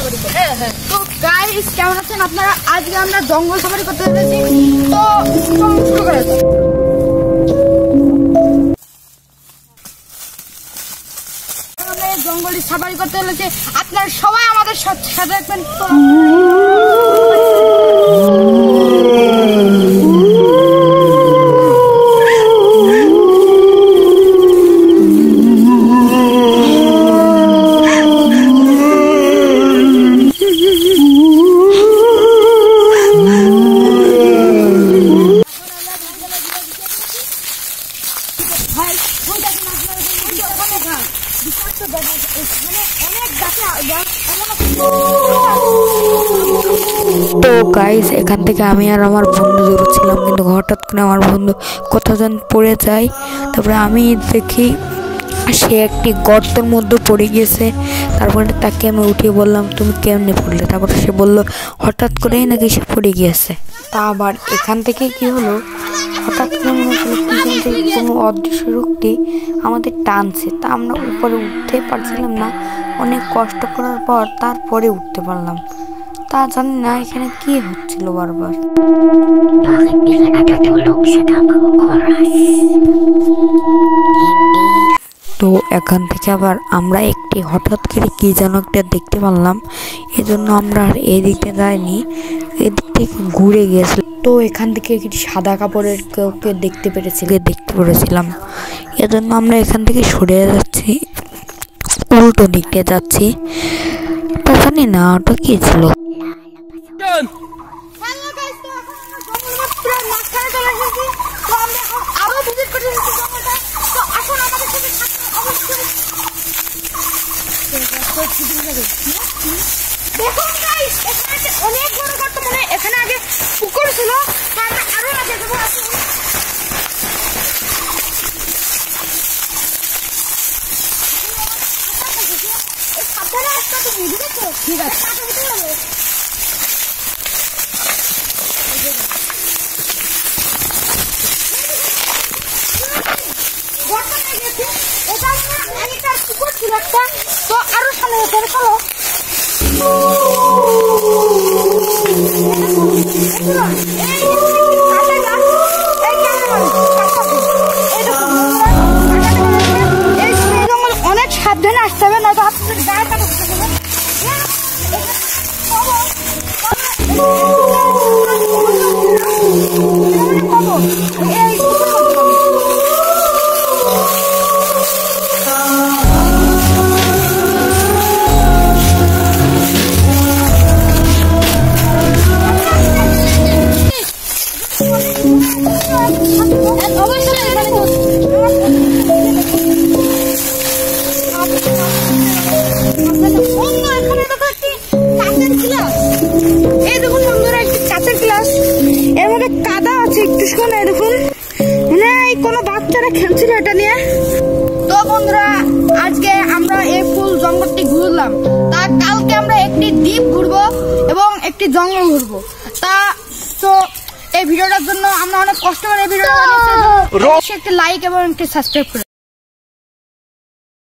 তো গাইস কেমন আছেন আপনারা? আজকে আমরা জঙ্গল সাফারি করতে যাচ্ছি। তো শুরু করা যাক। আমরা জঙ্গলে সাফারি করতে চলেছি, আপনারা সবাই আমাদের সাথে থাকবেন। তো গাইস এখান থেকে আমি আর আমার বন্ধু দৌড়ছিলাম, কিন্তু হঠাৎ করে আমার বন্ধু কোথাও যেন পড়ে যায়। তারপরে আমি দেখি সে একটি গর্তের মধ্যে পড়ে গিয়েছে। তারপরে তাকে আমি উঠিয়ে বললাম, তুমি কেমনে পড়লে? তারপরে সে বলল হঠাৎ করেই নাকি সে পড়ে গিয়েছে। তা আবার এখান থেকে কি হলো, হঠাৎ করে মনে হচ্ছিল পিছন থেকে কোনো অদৃশ্য শক্তি আমাদের টানছে। তা আমরা উপরে উঠতে পারছিলাম না। অনেক কষ্ট করার পর তারপরে উঠতে পারলাম। তা জানি না এখানে কি হচ্ছিল বারবার। তো এখান থেকে আবার আমরা একটি হঠাৎ করে কি যেন একটা দেখতে পারলাম। এজন্য আমরা আর এদিকে যাইনি, এদিক থেকে ঘুরে গিয়েছিল। তো এখান থেকে একটি সাদা কাপড়ের কেউকে দেখতে পেরেছিলাম। এজন্য আমরা এখান থেকে সরে যাচ্ছি, উল্টো দিকে যাচ্ছি। তা জানি না ওটা কি ছিল। দেখুন গাইস, এখানে অনেক বড় গর্ত, মানে এখানে আগে পুকুর ছিল। আমরা আরো আগে যাবো। ঠিক আছে, পুকুর ছিল একটা। তো আরো সামনে চলো। অনেক সাবধানে আসতে হবে, নয়তো আপনাদের গায়ে কাটা হতে হবে। কোনো বাচ্চারা খেলছিল এটা নিয়ে। তো বন্ধুরা, আজকে আমরা এই ফুল জঙ্গলটি ঘুরলাম। তা কালকে আমরা একটি দ্বীপ ঘুরবো এবং একটি জঙ্গল ঘুরবো। তো এই ভিডিওটার জন্য আমরা অনেক কষ্ট করে এই ভিডিওটা বানিয়েছি। একটি লাইক এবং একটি সাবস্ক্রাইব করে